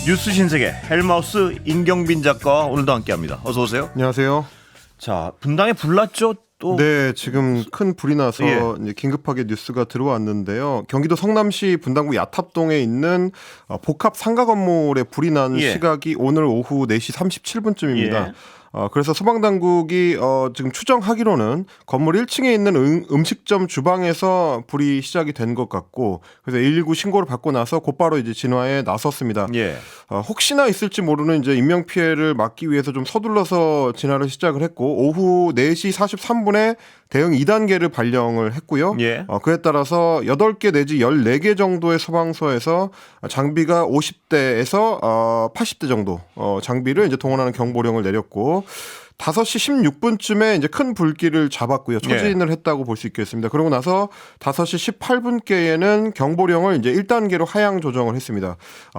뉴스 신세계 헬마우스 임경빈 작가와 오늘도 함께합니다. 어서 오세요. 안녕하세요. 자, 분당에 불났죠? 또 네, 지금 큰 불이 나서 이제 긴급하게 뉴스가 들어왔는데요. 경기도 성남시 분당구 야탑동에 있는 복합 상가 건물에 불이 난 시각이 오늘 오후 4시 37분쯤입니다. 그래서 소방당국이 지금 추정하기로는 건물 1층에 있는 음식점 주방에서 불이 시작이 된 것 같고, 그래서 119 신고를 받고 나서 곧바로 이제 진화에 나섰습니다. 혹시나 있을지 모르는 이제 인명 피해를 막기 위해서 좀 서둘러서 진화를 시작을 했고, 오후 4시 43분에 대응 2단계를 발령을 했고요. 그에 따라서 8개 내지 14개 정도의 소방서에서 장비가 50대에서 80대 정도 장비를 이제 동원하는 경보령을 내렸고, 5시 16분쯤에 이제 큰 불길을 잡았고요. 초진을 했다고 볼 수 있겠습니다. 그러고 나서 5시 18분께에는 경보령을 이제 1단계로 하향 조정을 했습니다.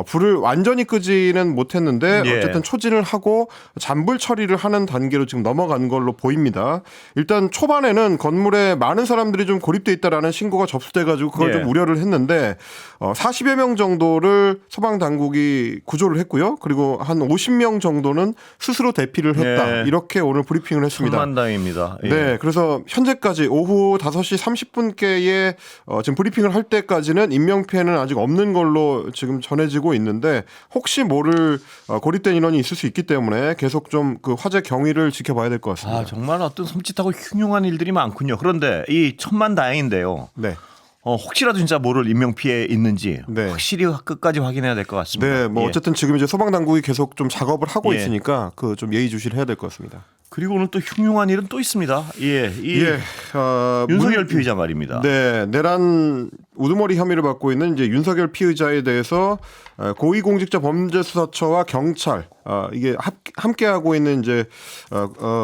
불을 완전히 끄지는 못했는데 어쨌든 초진을 하고 잔불 처리를 하는 단계로 지금 넘어간 걸로 보입니다. 일단 초반에는 건물에 많은 사람들이 좀 고립돼 있다라는 신고가 접수돼가지고 그걸 좀 우려를 했는데 40여 명 정도를 소방 당국이 구조를 했고요. 그리고 한 50명 정도는 스스로 대피를 했다. 이렇게 오늘 브리핑을 했습니다. 천만다행입니다. 네, 그래서 현재까지 오후 5시 30분께에 지금 브리핑을 할 때까지는 인명 피해는 아직 없는 걸로 지금 전해지고 있는데, 혹시 모를 고립된 인원이 있을 수 있기 때문에 계속 좀 그 화재 경위를 지켜봐야 될 것 같습니다. 정말 어떤 섬찟하고 흉흉한 일들이 많군요. 그런데 이 천만다행인데요. 네. 혹시라도 진짜 모를 인명 피해 있는지 확실히 끝까지 확인해야 될 것 같습니다. 네, 뭐 어쨌든 지금 이제 소방 당국이 계속 좀 작업을 하고 있으니까 그 좀 예의주시를 해야 될 것 같습니다. 그리고 오늘 또 흉흉한 일은 또 있습니다. 윤석열 피의자 말입니다. 네, 내란 우두머리 혐의를 받고 있는 이제 윤석열 피의자에 대해서 고위공직자범죄수사처와 경찰 이게 함께하고 있는 이제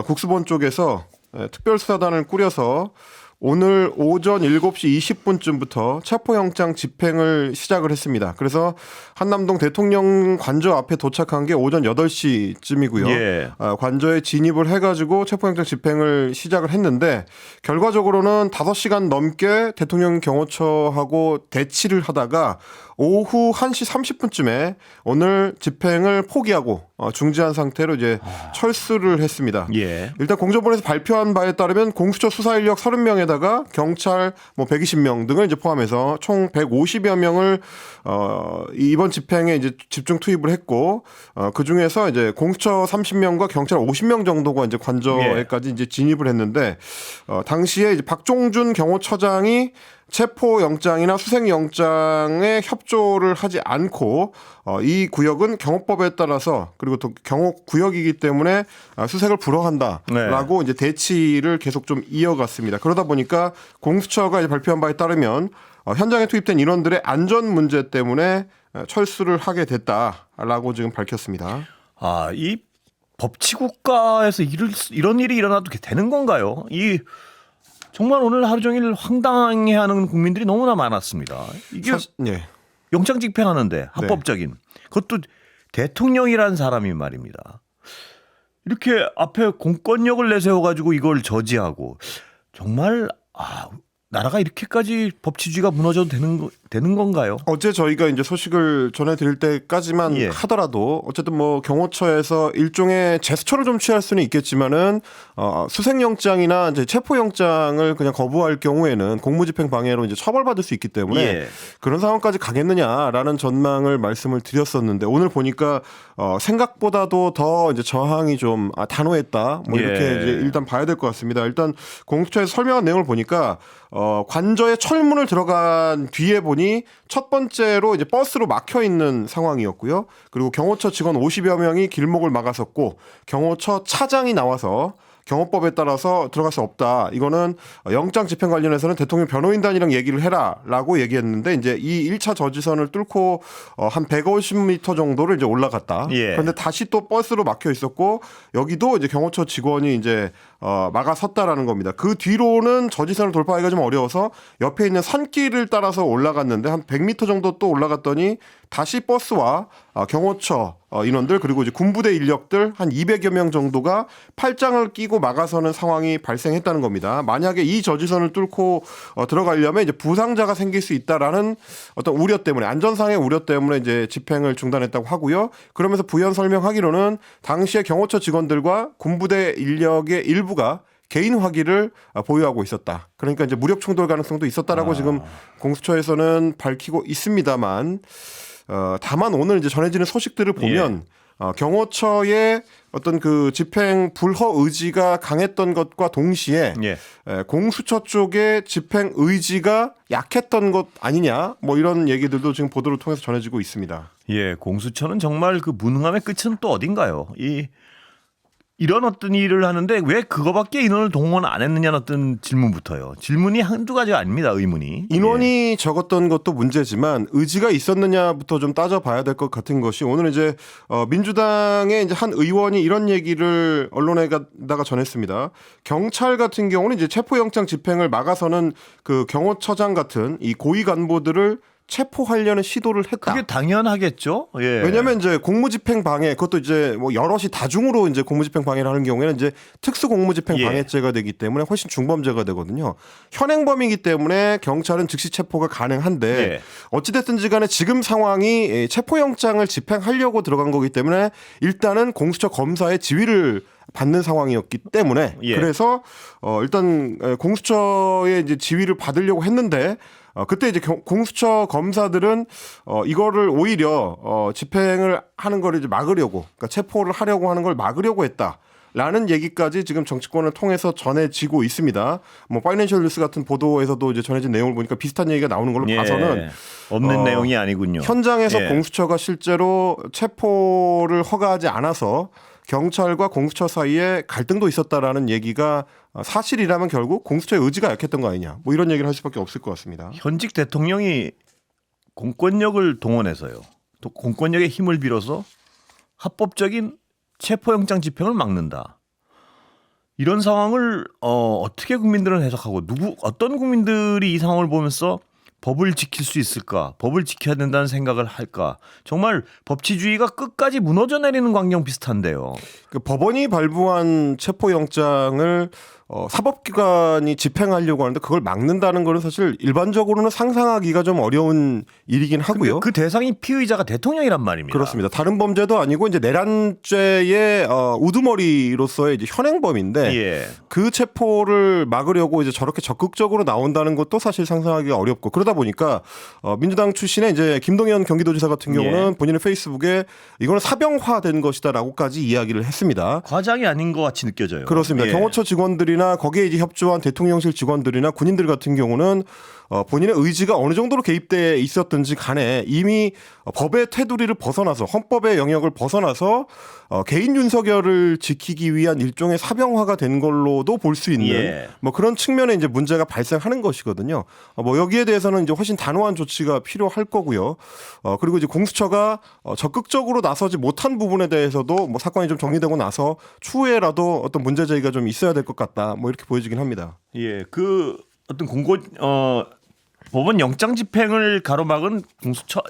국수본 쪽에서 특별수사단을 꾸려서 오늘 오전 7시 20분쯤부터 체포영장 집행을 시작을 했습니다. 그래서 한남동 대통령 관저 앞에 도착한 게 오전 8시쯤이고요. 관저에 진입을 해가지고 체포영장 집행을 시작을 했는데, 결과적으로는 5시간 넘게 대통령 경호처하고 대치를 하다가 오후 1시 30분쯤에 오늘 집행을 포기하고 중지한 상태로 이제 철수를 했습니다. 일단 공정본에서 발표한 바에 따르면 공수처 수사 인력 30명에다가 경찰 120명 등을 이제 포함해서 총 150여 명을 이번 집행에 이제 집중 투입을 했고, 그 중에서 이제 공수처 30명과 경찰 50명 정도가 이제 관저에까지 이제 진입을 했는데, 당시에 이제 박종준 경호처장이 체포영장이나 수색영장에 협조를 하지 않고 이 구역은 경호법에 따라서, 그리고 또 경호구역이기 때문에 수색을 불허한다라고 이제 대치를 계속 좀 이어갔습니다. 그러다 보니까 공수처가 이제 발표한 바에 따르면 현장에 투입된 인원들의 안전 문제 때문에 철수를 하게 됐다라고 지금 밝혔습니다. 이 법치국가에서 이런 일이 일어나도 되는 건가요? 정말 오늘 하루 종일 황당해하는 국민들이 너무나 많았습니다. 이게 영장 집행하는데 합법적인 그것도 대통령이라는 사람이 말입니다. 이렇게 앞에 공권력을 내세워가지고 이걸 저지하고, 정말 나라가 이렇게까지 법치주의가 무너져도 되는 건가요? 어제 저희가 이제 소식을 전해드릴 때까지만 하더라도 어쨌든 뭐 경호처에서 일종의 제스처를 좀 취할 수는 있겠지만은 수색영장이나 이제 체포영장을 그냥 거부할 경우에는 공무집행 방해로 이제 처벌받을 수 있기 때문에 그런 상황까지 가겠느냐라는 전망을 말씀을 드렸었는데, 오늘 보니까 생각보다도 더 이제 저항이 좀 단호했다. 뭐 이렇게 이제 일단 봐야 될 것 같습니다. 일단 공수처에서 설명한 내용을 보니까 관저에 철문을 들어간 뒤에 보니 첫 번째로 이제 버스로 막혀 있는 상황이었고요. 그리고 경호처 직원 50여 명이 길목을 막아섰고, 경호처 차장이 나와서 경호법에 따라서 들어갈 수 없다. 이거는 영장 집행 관련해서는 대통령 변호인단이랑 얘기를 해라라고 얘기했는데, 이제 이 1차 저지선을 뚫고 한 150m 정도를 이제 올라갔다. 그런데 다시 또 버스로 막혀 있었고, 여기도 이제 경호처 직원이 이제 막아섰다라는 겁니다. 그 뒤로는 저지선을 돌파하기가 좀 어려워서 옆에 있는 산길을 따라서 올라갔는데 한 100m 정도 또 올라갔더니 다시 버스와 경호처 인원들 그리고 이제 군부대 인력들 한 200여 명 정도가 팔짱을 끼고 막아서는 상황이 발생했다는 겁니다. 만약에 이 저지선을 뚫고 들어가려면 이제 부상자가 생길 수 있다라는 어떤 우려 때문에 안전상의 우려 때문에 이제 집행을 중단했다고 하고요. 그러면서 부연 설명하기로는 당시에 경호처 직원들과 군부대 인력의 일부가 개인 화기를 보유하고 있었다. 그러니까 이제 무력 충돌 가능성도 있었다라고 지금 공수처에서는 밝히고 있습니다만, 다만 오늘 이제 전해지는 소식들을 보면 경호처의 어떤 그 집행 불허 의지가 강했던 것과 동시에 공수처 쪽의 집행 의지가 약했던 것 아니냐, 뭐 이런 얘기들도 지금 보도를 통해서 전해지고 있습니다. 예, 공수처는 정말 그 무능함의 끝은 또 어딘가요? 이런 어떤 일을 하는데 왜 그거밖에 인원을 동원 안 했느냐는 어떤 질문부터요. 질문이 한두 가지가 아닙니다. 의문이. 인원이 적었던 것도 문제지만 의지가 있었느냐부터 좀 따져봐야 될 것 같은 것이 오늘 이제 민주당의 이제 한 의원이 이런 얘기를 언론에다가 전했습니다. 경찰 같은 경우는 이제 체포영장 집행을 막아서는 그 경호처장 같은 이 고위 간부들을 체포하려는 시도를 했다. 그게 당연하겠죠. 예. 왜냐하면 이제 공무집행 방해, 그것도 이제 뭐 여럿이 다중으로 이제 공무집행 방해를 하는 경우에는 이제 특수 공무집행 방해죄가 되기 때문에 훨씬 중범죄가 되거든요. 현행범이기 때문에 경찰은 즉시 체포가 가능한데 어찌됐든지 간에 지금 상황이 체포영장을 집행하려고 들어간 거기 때문에 일단은 공수처 검사의 지휘를 받는 상황이었기 때문에 그래서 일단 공수처의 이제 지휘를 받으려고 했는데 그때 이제 공수처 검사들은 이거를 오히려 집행을 하는 걸 이제 막으려고, 그러니까 체포를 하려고 하는 걸 막으려고 했다라는 얘기까지 지금 정치권을 통해서 전해지고 있습니다. 뭐 파이낸셜 뉴스 같은 보도에서도 이제 전해진 내용을 보니까 비슷한 얘기가 나오는 걸로 봐서는 없는 내용이 아니군요. 현장에서 공수처가 실제로 체포를 허가하지 않아서 경찰과 공수처 사이에 갈등도 있었다라는 얘기가 사실이라면 결국 공수처의 의지가 약했던 거 아니냐, 뭐 이런 얘기를 할 수밖에 없을 것 같습니다. 현직 대통령이 공권력을 동원해서요, 또 공권력의 힘을 빌어서 합법적인 체포영장 집행을 막는다. 이런 상황을 어떻게 국민들은 해석하고 어떤 국민들이 이 상황을 보면서 법을 지킬 수 있을까? 법을 지켜야 된다는 생각을 할까? 정말 법치주의가 끝까지 무너져 내리는 광경 비슷한데요. 그 법원이 발부한 체포영장을 사법기관이 집행하려고 하는데 그걸 막는다는 거는 사실 일반적으로는 상상하기가 좀 어려운 일이긴 하고요. 그 대상이 피의자가 대통령이란 말입니다. 그렇습니다. 다른 범죄도 아니고 이제 내란죄의 우두머리로서의 이제 현행범인데 그 체포를 막으려고 이제 저렇게 적극적으로 나온다는 것도 사실 상상하기가 어렵고, 그러다 보니까 민주당 출신의 이제 김동연 경기도지사 같은 경우는 본인의 페이스북에 이거는 사병화된 것이다라고까지 이야기를 했습니다. 과장이 아닌 것 같이 느껴져요. 그렇습니다. 경호처 직원들이나 거기에 이제 협조한 대통령실 직원들이나 군인들 같은 경우는 본인의 의지가 어느 정도로 개입돼 있었든지 간에 이미 법의 테두리를 벗어나서, 헌법의 영역을 벗어나서 개인 윤석열을 지키기 위한 일종의 사병화가 된 걸로도 볼 수 있는 뭐 그런 측면에 이제 문제가 발생하는 것이거든요. 뭐 여기에 대해서는 이제 훨씬 단호한 조치가 필요할 거고요. 그리고 이제 공수처가 적극적으로 나서지 못한 부분에 대해서도 뭐 사건이 좀 정리되고 나서 추후에라도 어떤 문제 제기가 좀 있어야 될 것 같다, 뭐 이렇게 보여지긴 합니다. 그 어떤 법원 영장 집행을 가로막은 공수처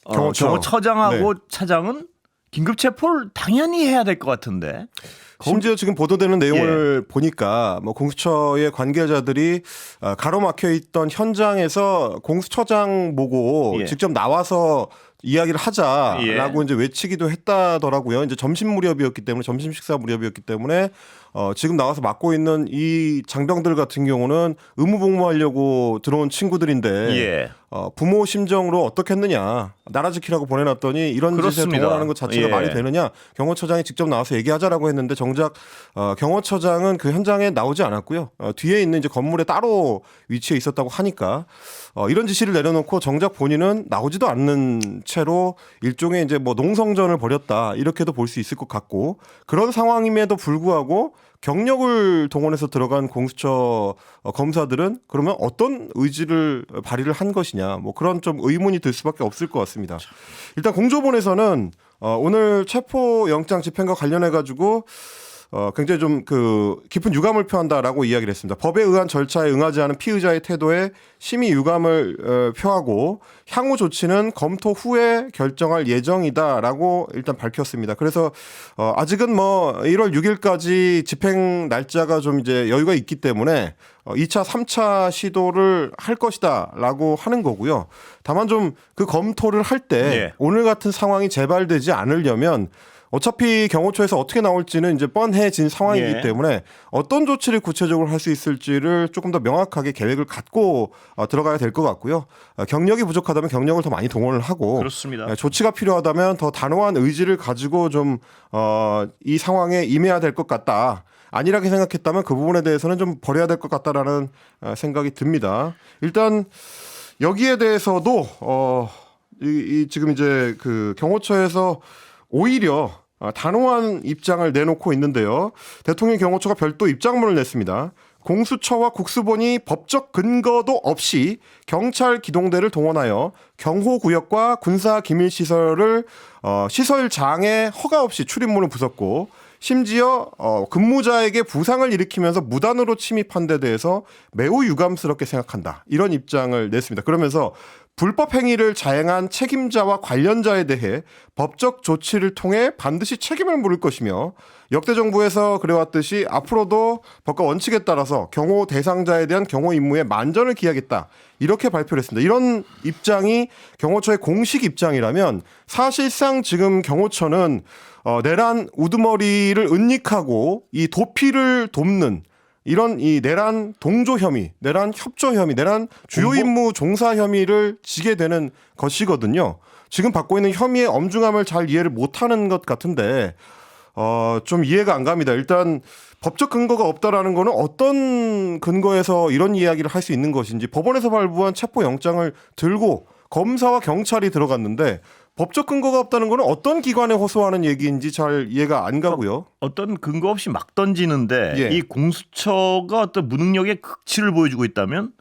경호처장하고 차장은 긴급 체포를 당연히 해야 될 것 같은데. 심지어 지금 보도되는 내용을 보니까 뭐 공수처의 관계자들이 가로막혀 있던 현장에서 공수처장 보고 직접 나와서 이야기를 하자라고 이제 외치기도 했다더라고요. 이제 점심 무렵이었기 때문에, 점심 식사 무렵이었기 때문에 지금 나와서 맡고 있는 이 장병들 같은 경우는 의무복무하려고 들어온 친구들인데 부모 심정으로 어떻게 했느냐, 나라 지키라고 보내놨더니 이런 짓에 동원하는 것 자체가 말이 되느냐, 경호처장이 직접 나와서 얘기하자라고 했는데 정작 경호처장은 그 현장에 나오지 않았고요. 뒤에 있는 이제 건물에 따로 위치해 있었다고 하니까 이런 지시를 내려놓고 정작 본인은 나오지도 않는 채로 일종의 이제 뭐 농성전을 벌였다, 이렇게도 볼 수 있을 것 같고, 그런 상황임에도 불구하고 경력을 동원해서 들어간 공수처 검사들은 그러면 어떤 의지를 발휘를 한 것이냐, 뭐 그런 좀 의문이 들 수밖에 없을 것 같습니다. 일단 공조본에서는 오늘 체포영장 집행과 관련해 가지고 굉장히 좀 그 깊은 유감을 표한다라고 이야기를 했습니다. 법에 의한 절차에 응하지 않은 피의자의 태도에 심히 유감을 표하고 향후 조치는 검토 후에 결정할 예정이다라고 일단 밝혔습니다. 그래서 아직은 뭐 1월 6일까지 집행 날짜가 좀 이제 여유가 있기 때문에 2차, 3차 시도를 할 것이다라고 하는 거고요. 다만 좀 그 검토를 할 때 예. 오늘 같은 상황이 재발되지 않으려면 어차피 경호처에서 어떻게 나올지는 이제 뻔해진 상황이기 예. 때문에 어떤 조치를 구체적으로 할 수 있을지를 조금 더 명확하게 계획을 갖고 들어가야 될 것 같고요. 경력이 부족하다면 경력을 더 많이 동원을 하고 그렇습니다. 조치가 필요하다면 더 단호한 의지를 가지고 좀 이 상황에 임해야 될 것 같다. 안일하게 생각했다면 그 부분에 대해서는 좀 버려야 될 것 같다라는 생각이 듭니다. 일단 여기에 대해서도 지금 이제 그 경호처에서 오히려 단호한 입장을 내놓고 있는데요. 대통령 경호처가 별도 입장문을 냈습니다. 공수처와 국수본이 법적 근거도 없이 경찰 기동대를 동원하여 경호구역과 군사기밀시설을 시설장에 허가 없이 출입문을 부쉈고 심지어 근무자에게 부상을 일으키면서 무단으로 침입한 데 대해서 매우 유감스럽게 생각한다. 이런 입장을 냈습니다. 그러면서 불법 행위를 자행한 책임자와 관련자에 대해 법적 조치를 통해 반드시 책임을 물을 것이며 역대 정부에서 그래왔듯이 앞으로도 법과 원칙에 따라서 경호 대상자에 대한 경호 임무에 만전을 기하겠다. 이렇게 발표를 했습니다. 이런 입장이 경호처의 공식 입장이라면 사실상 지금 경호처는 내란 우두머리를 은닉하고 이 도피를 돕는 이런 이 내란 동조 혐의, 내란 협조 혐의, 내란 주요 임무 종사 혐의를 지게 되는 것이거든요. 지금 받고 있는 혐의의 엄중함을 잘 이해를 못하는 것 같은데 좀 이해가 안 갑니다. 일단 법적 근거가 없다라는 거는 어떤 근거에서 이런 이야기를 할 수 있는 것인지 법원에서 발부한 체포영장을 들고 검사와 경찰이 들어갔는데 법적 근거가 없다는 거는 어떤 기관에 호소하는 얘기인지 잘 이해가 안 가고요. 어떤 근거 없이 막 던지는데 예. 이 공수처가 어떤 무능력의 극치를 보여주고 있다면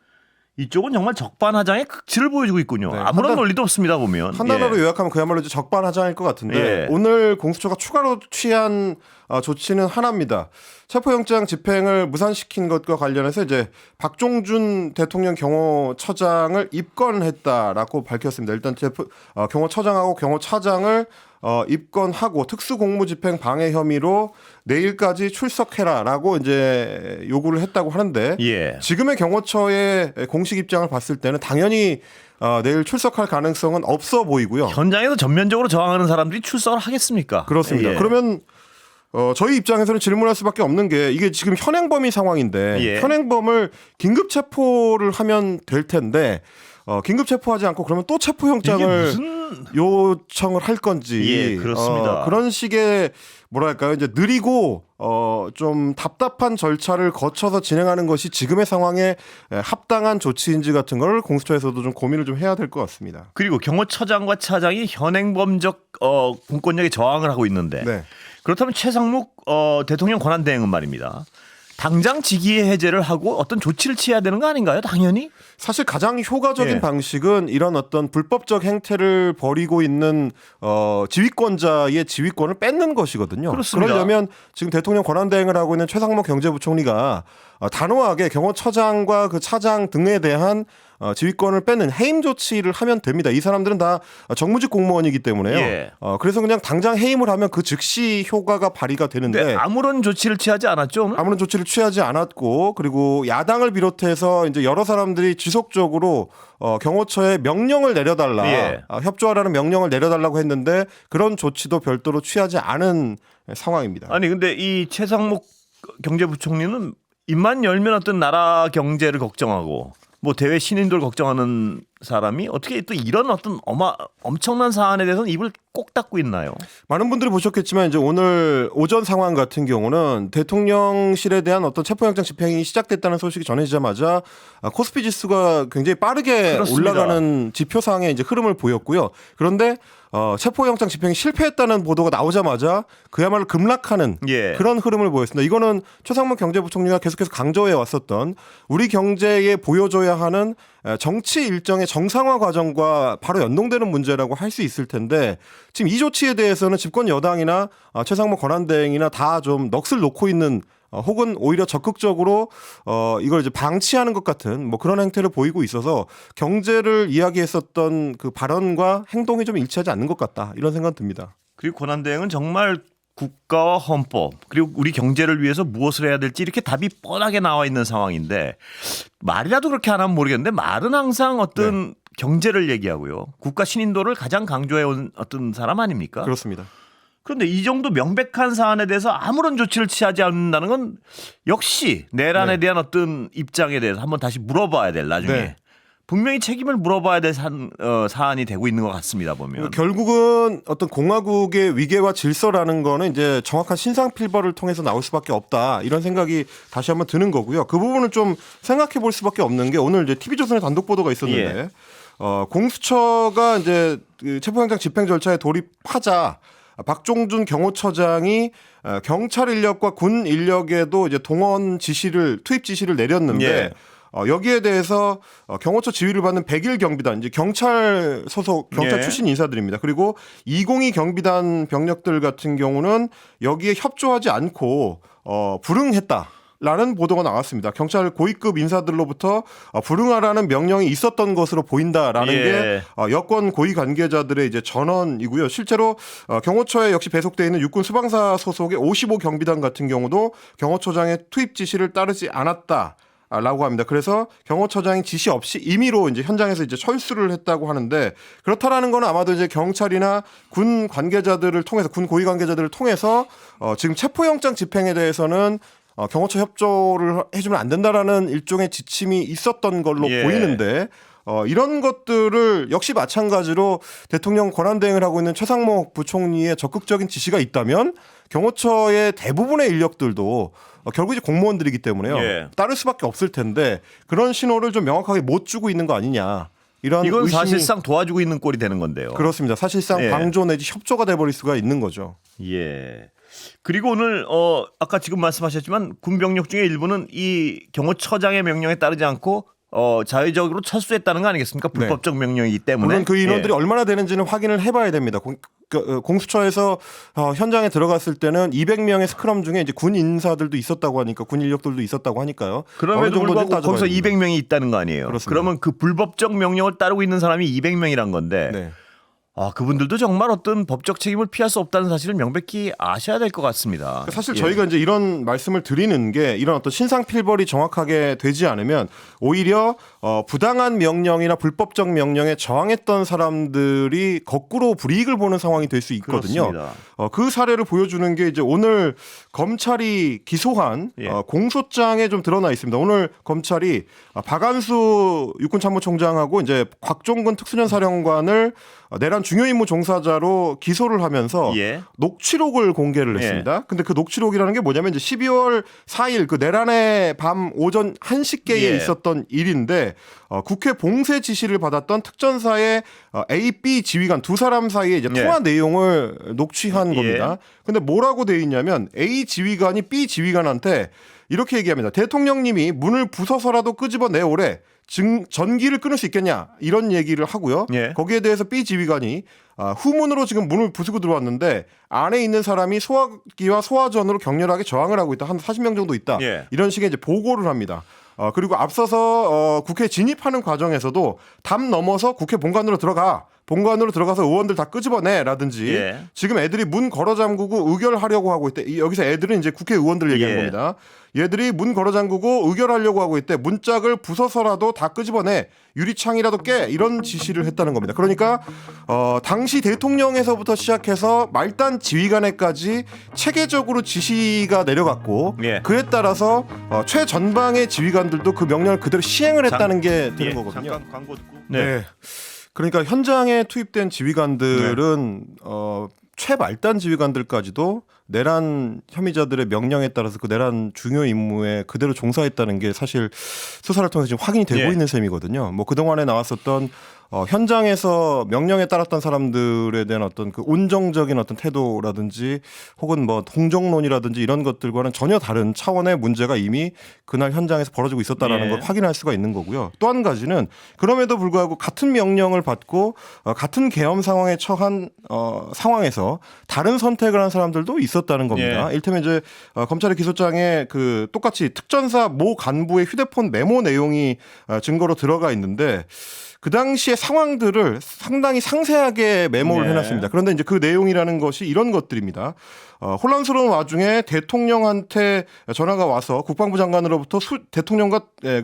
이쪽은 정말 적반하장의 극치를 보여주고 있군요. 네, 아무런 논리도 없습니다 보면. 한 단어로 예. 요약하면 그야말로 이제 적반하장일 것 같은데 예. 오늘 공수처가 추가로 취한 조치는 하나입니다. 체포영장 집행을 무산시킨 것과 관련해서 이제 박종준 대통령 경호처장을 입건했다라고 밝혔습니다. 일단 경호처장하고 경호차장을 입건하고 특수공무집행 방해 혐의로 내일까지 출석해라라고 이제 요구를 했다고 하는데 예. 지금의 경호처의 공식 입장을 봤을 때는 당연히 내일 출석할 가능성은 없어 보이고요. 현장에서 전면적으로 저항하는 사람들이 출석을 하겠습니까? 그렇습니다. 예. 그러면 저희 입장에서는 질문할 수밖에 없는 게 이게 지금 현행범위 상황인데 예. 현행범을 긴급 체포를 하면 될 텐데 긴급 체포하지 않고 그러면 또 체포영장을 요청을 할 건지 예, 그렇습니다. 그런 식의 뭐랄까요 이제 느리고 좀 답답한 절차를 거쳐서 진행하는 것이 지금의 상황에 합당한 조치인지 같은 걸 공수처에서도 좀 고민을 좀 해야 될 것 같습니다. 그리고 경호처장과 차장이 현행범적 공권력에 저항을 하고 있는데 네. 그렇다면 최상목 대통령 권한대행은 말입니다. 당장 직위 해제를 하고 어떤 조치를 취해야 되는 거 아닌가요? 당연히. 사실 가장 효과적인 예. 방식은 이런 어떤 불법적 행태를 벌이고 있는 지휘권자의 지휘권을 뺏는 것이거든요. 그렇습니다. 그러려면 지금 대통령 권한대행을 하고 있는 최상목 경제부총리가 단호하게 경호처장과 그 차장 등에 대한 지휘권을 뺏는 해임 조치를 하면 됩니다. 이 사람들은 다 정무직 공무원이기 때문에요. 예. 그래서 그냥 당장 해임을 하면 그 즉시 효과가 발휘가 되는데 근데 아무런 조치를 취하지 않았죠 오늘? 아무런 조치를 취하지 않았고 그리고 야당을 비롯해서 이제 여러 사람들이 지속적으로 경호처에 명령을 내려달라 예. 협조하라는 명령을 내려달라고 했는데 그런 조치도 별도로 취하지 않은 상황입니다. 아니 근데 이 최상목 경제부총리는 입만 열면 어떤 나라 경제를 걱정하고 뭐 대외 신인들 걱정하는 사람이 어떻게 또 이런 어떤 엄청난 사안에 대해서는 입을 꼭 닫고 있나요? 많은 분들이 보셨겠지만 이제 오늘 오전 상황 같은 경우는 대통령실에 대한 어떤 체포영장 집행이 시작됐다는 소식이 전해지자마자 코스피 지수가 굉장히 빠르게 그렇습니다. 올라가는 지표상의 이제 흐름을 보였고요. 그런데 체포영장 집행이 실패했다는 보도가 나오자마자 그야말로 급락하는 예. 그런 흐름을 보였습니다. 이거는 최상목 경제부총리가 계속해서 강조해 왔었던 우리 경제에 보여줘야 하는 정치 일정의 정상화 과정과 바로 연동되는 문제라고 할 수 있을 텐데 지금 이 조치에 대해서는 집권 여당이나 최상목 권한대행이나 다 좀 넋을 놓고 있는 혹은 오히려 적극적으로 이걸 이제 방치하는 것 같은 뭐 그런 행태를 보이고 있어서 경제를 이야기했었던 그 발언과 행동이 좀 일치하지 않는 것 같다 이런 생각 듭니다. 그리고 권한대행은 정말 국가와 헌법 그리고 우리 경제를 위해서 무엇을 해야 될지 이렇게 답이 뻔하게 나와 있는 상황인데 말이라도 그렇게 안 하면 모르겠는데 말은 항상 어떤 경제를 얘기하고요. 국가 신인도를 가장 강조해온 어떤 사람 아닙니까? 그렇습니다. 그런데 이 정도 명백한 사안에 대해서 아무런 조치를 취하지 않는다는 건 역시 내란에 대한 어떤 입장에 대해서 한번 다시 물어봐야 될 나중에. 네. 분명히 책임을 물어봐야 될 사안이 되고 있는 것 같습니다. 보면. 결국은 어떤 공화국의 위계와 질서라는 거는 이제 정확한 신상필벌을 통해서 나올 수밖에 없다 이런 생각이 다시 한번 드는 거고요. 그 부분을 좀 생각해 볼 수밖에 없는 게 오늘 이제 TV조선의 단독 보도가 있었는데 공수처가 이제 그 체포영장 집행 절차에 돌입하자 박종준 경호처장이 경찰 인력과 군 인력에도 이제 동원 지시를 투입 지시를 내렸는데 여기에 대해서 경호처 지휘를 받는 101 경비단 이제 경찰 소속 경찰 출신 인사들입니다. 그리고 202 경비단 병력들 같은 경우는 여기에 협조하지 않고 불응했다. 라는 보도가 나왔습니다. 경찰 고위급 인사들로부터 불응하라는 명령이 있었던 것으로 보인다라는 게 여권 고위 관계자들의 이제 전언이고요. 실제로 경호처에 역시 배속돼 있는 육군 수방사 소속의 55 경비단 같은 경우도 경호처장의 투입 지시를 따르지 않았다. 라고 합니다. 그래서 경호처장이 지시 없이 임의로 이제 현장에서 이제 철수를 했다고 하는데 그렇다라는 건 아마도 이제 경찰이나 군 관계자들을 통해서 군 고위 관계자들을 통해서 지금 체포영장 집행에 대해서는 경호처 협조를 해주면 안 된다라는 일종의 지침이 있었던 걸로 보이는데 이런 것들을 역시 마찬가지로 대통령 권한대행을 하고 있는 최상목 부총리의 적극적인 지시가 있다면 경호처의 대부분의 인력들도 결국 이제 공무원들이기 때문에요. 따를 수밖에 없을 텐데 그런 신호를 좀 명확하게 못 주고 있는 거 아니냐. 이건 의심이... 사실상 도와주고 있는 꼴이 되는 건데요. 그렇습니다. 사실상 방조 내지 협조가 돼버릴 수가 있는 거죠. 예. 그리고 오늘 아까 지금 말씀하셨지만 군병력 중에 일부는 이 경호처장의 명령에 따르지 않고 자의적으로 철수했다는 거 아니겠습니까? 불법적 명령이기 때문에. 물론 그 인원들이 얼마나 되는지는 확인을 해봐야 됩니다. 공수처에서 현장에 들어갔을 때는 200명의 스크럼 중에 이제 군 인사들도 있었다고 하니까 군 인력들도 있었다고 하니까요. 그럼에도 불구하고 거기서 200명이 있다는 거 아니에요. 그렇습니다. 그러면 그 불법적 명령을 따르고 있는 사람이 200명이란 건데 그분들도 정말 어떤 법적 책임을 피할 수 없다는 사실을 명백히 아셔야 될 것 같습니다. 사실 저희가 이제 이런 말씀을 드리는 게 이런 어떤 신상필벌이 정확하게 되지 않으면 오히려 부당한 명령이나 불법적 명령에 저항했던 사람들이 거꾸로 불이익을 보는 상황이 될 수 있거든요. 그 사례를 보여주는 게 이제 오늘 검찰이 기소한 공소장에 좀 드러나 있습니다. 오늘 검찰이 박안수 육군참모총장하고 이제 곽종근 특수전사령관을 내란 중요 임무 종사자로 기소를 하면서 녹취록을 공개를 했습니다. 근데 그 녹취록이라는 게 뭐냐면 이제 12월 4일 그 내란의 밤 오전 1시께에 있었던 일인데 국회 봉쇄 지시를 받았던 특전사의 A, B 지휘관 두 사람 사이에 이제 통화 내용을 녹취한 겁니다. 근데 뭐라고 돼 있냐면 A 지휘관이 B 지휘관한테 이렇게 얘기합니다. 대통령님이 문을 부숴서라도 끄집어 내오래. 전기를 끊을 수 있겠냐 이런 얘기를 하고요. 거기에 대해서 B 지휘관이 후문으로 지금 문을 부수고 들어왔는데 안에 있는 사람이 소화기와 소화전으로 격렬하게 저항을 하고 있다. 한 40명 정도 있다. 이런 식의 이제 보고를 합니다. 그리고 앞서서 국회에 진입하는 과정에서도 담 넘어서 국회 본관으로 들어가. 본관으로 들어가서 의원들 다 끄집어내라든지 지금 애들이 문 걸어 잠그고 의결하려고 하고 있대. 여기서 애들은 이제 국회의원들 얘기하는 겁니다. 얘들이 문 걸어 잠그고 의결하려고 하고 있대. 문짝을 부숴서라도 다 끄집어내. 유리창이라도 깨. 이런 지시를 했다는 겁니다. 그러니까 당시 대통령에서부터 시작해서 말단 지휘관에까지 체계적으로 지시가 내려갔고 그에 따라서 최전방의 지휘관들도 그 명령을 그대로 시행을 했다는 게 되는 거거든요. 잠깐 광고 듣고. 그러니까 현장에 투입된 지휘관들은 최말단 지휘관들까지도 내란 혐의자들의 명령에 따라서 그 내란 중요 임무에 그대로 종사했다는 게 사실 수사를 통해서 지금 확인이 되고 예. 있는 셈이거든요. 뭐 그동안에 나왔었던 현장에서 명령에 따랐던 사람들에 대한 어떤 그 온정적인 어떤 태도라든지 혹은 뭐 동정론이라든지 이런 것들과는 전혀 다른 차원의 문제가 이미 그날 현장에서 벌어지고 있었다라는 예. 걸 확인할 수가 있는 거고요. 또 한 가지는 그럼에도 불구하고 같은 명령을 받고 같은 계엄 상황에 처한 상황에서 다른 선택을 한 사람들도 있었다는 겁니다. 예. 일테면 이제 검찰의 기소장에 그 똑같이 특전사 모 간부의 휴대폰 메모 내용이 증거로 들어가 있는데 그 당시의 상황들을 상당히 상세하게 메모를 네. 해놨습니다. 그런데 이제 그 내용이라는 것이 이런 것들입니다. 혼란스러운 와중에 대통령한테 전화가 와서 국방부 장관으로부터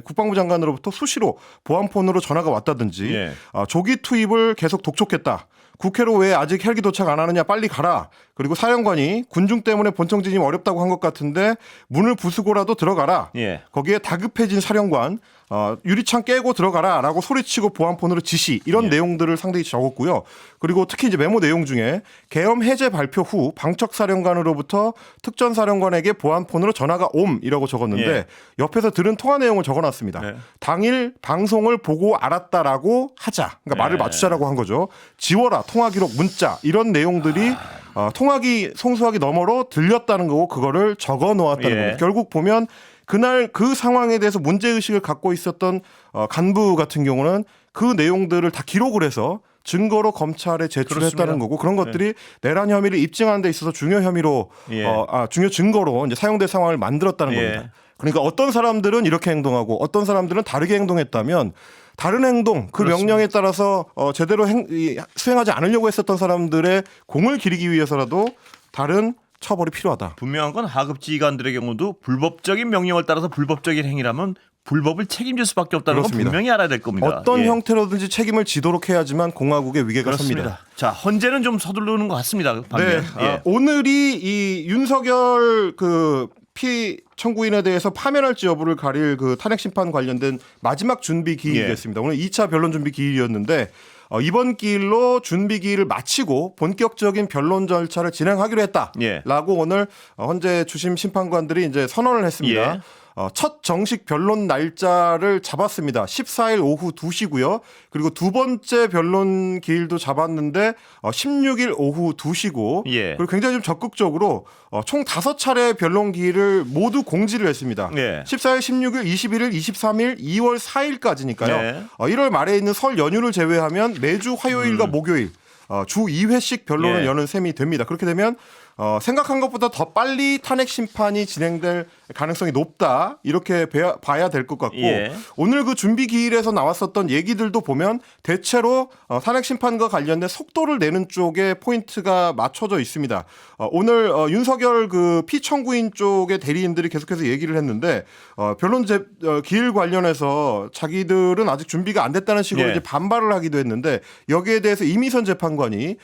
국방부 장관으로부터 수시로 보안폰으로 전화가 왔다든지 예. 조기 투입을 계속 독촉했다. 국회로 왜 아직 헬기 도착 안 하느냐 빨리 가라. 그리고 사령관이 군중 때문에 본청 진입 어렵다고 한 것 같은데 문을 부수고라도 들어가라. 예. 거기에 다급해진 사령관 유리창 깨고 들어가라라고 소리치고 보안폰으로 지시 이런 예. 내용들을 상당히 적었고요. 그리고 특히 이제 메모 내용 중에 계엄 해제 발표 후 방척 사령관으로부터 특전 사령관에게 보안폰으로 전화가 옴이라고 적었는데 예. 옆에서 들은 통화 내용을 적어놨습니다. 네. 당일 방송을 보고 알았다라고 하자. 그러니까 말을 네. 맞추자라고 한 거죠. 지워라 통화 기록 문자 이런 내용들이 통화기 송수하기 너머로 들렸다는 거고 그거를 적어 놓았다는 예. 겁니다. 결국 보면 그날 그 상황에 대해서 문제의식을 갖고 있었던 간부 같은 경우는 그 내용들을 다 기록을 해서 증거로 검찰에 제출했다는 그렇습니다. 거고 그런 것들이 내란 혐의를 입증하는 데 있어서 중요 혐의로 예. 중요 증거로 이제 사용될 상황을 만들었다는 예. 겁니다. 그러니까 어떤 사람들은 이렇게 행동하고 어떤 사람들은 다르게 행동했다면 다른 행동 그 그렇습니다. 명령에 따라서 제대로 수행하지 않으려고 했었던 사람들의 공을 기리기 위해서라도 다른 처벌이 필요하다. 분명한 건 하급지휘관들의 경우도 불법적인 명령을 따라서 불법적인 행위라면 불법을 책임질 수밖에 없다는 건 그렇습니다. 분명히 알아야 될 겁니다. 어떤 예. 형태로든지 책임을 지도록 해야지만 공화국의 위계가 섭니다. 그렇습니다. 자, 헌재는 좀 서두르는 것 같습니다. 반면. 네, 예. 오늘이 이 윤석열 그 피 청구인에 대해서 파면할지 여부를 가릴 그 탄핵 심판 관련된 마지막 준비 기일이었습니다. 오늘 2차 변론 준비 기일이었는데 이번 기일로 준비 기일을 마치고 본격적인 변론 절차를 진행하기로 했다라고 예. 오늘 헌재 주심 심판관들이 이제 선언을 했습니다. 예. 첫 정식 변론 날짜를 잡았습니다. 14일 오후 2시고요. 그리고 두 번째 변론 기일도 잡았는데 16일 오후 2시고 예. 그리고 굉장히 좀 적극적으로 총 5차례 변론 기일을 모두 공지를 했습니다. 예. 14일, 16일, 21일, 23일, 2월 4일까지니까요. 네. 1월 말에 있는 설 연휴를 제외하면 매주 화요일과 목요일 주 2회씩 변론을 예. 여는 셈이 됩니다. 그렇게 되면 생각한 것보다 더 빨리 탄핵 심판이 진행될 가능성이 높다 이렇게 봐야 될 것 같고 예. 오늘 그 준비 기일에서 나왔었던 얘기들도 보면 대체로 탄핵 심판과 관련된 속도를 내는 쪽에 포인트가 맞춰져 있습니다. 오늘 윤석열 그 피청구인 쪽의 대리인들이 계속해서 얘기를 했는데 변론 기일 관련해서 자기들은 아직 준비가 안 됐다는 식으로 예. 이제 반발을 하기도 했는데 여기에 대해서 이미선 재판관이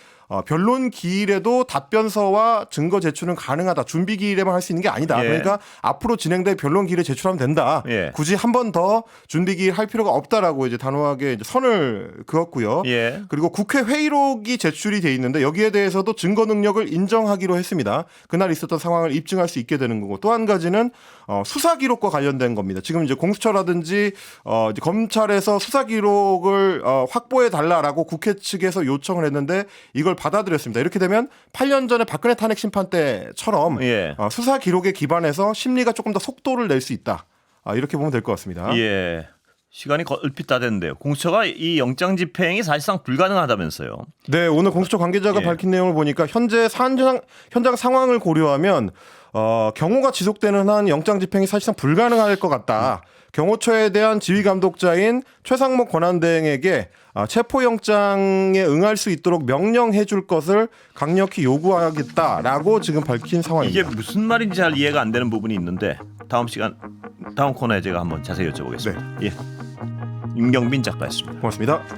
변론 기일에도 답변서와 증거 제출은 가능하다. 준비 기일에만 할 수 있는 게 아니다. 예. 그러니까 앞으로 진행될 변론 기일에 제출하면 된다. 예. 굳이 한 번 더 준비 기일 할 필요가 없다라고 이제 단호하게 이제 선을 그었고요. 예. 그리고 국회 회의록이 제출이 돼 있는데 여기에 대해서도 증거 능력을 인정하기로 했습니다. 그날 있었던 상황을 입증할 수 있게 되는 거고 또 한 가지는 수사 기록과 관련된 겁니다. 지금 이제 공수처라든지 이제 검찰에서 수사 기록을 확보해 달라라고 국회 측에서 요청을 했는데 이걸 받아들였습니다. 이렇게 되면 8년 전에 박근혜 탄핵 심판 때처럼 예. 수사 기록에 기반해서 심리가 조금 더 속도를 낼 수 있다. 이렇게 보면 될 것 같습니다. 예. 시간이 얼핏 다 됐는데요. 공수처가 이 영장 집행이 사실상 불가능하다면서요. 네, 오늘 공수처 관계자가 예. 밝힌 내용을 보니까 현재 현장 상황을 고려하면 경호가 지속되는 한 영장 집행이 사실상 불가능할 것 같다. 경호처에 대한 지휘 감독자인 최상목 권한대행에게 체포영장에 응할 수 있도록 명령해 줄 것을 강력히 요구하겠다라고 지금 밝힌 상황입니다. 이게 무슨 말인지 잘 이해가 안 되는 부분이 있는데 다음 코너에 제가 한번 자세히 여쭤보겠습니다. 예. 임경빈 작가였습니다. 고맙습니다.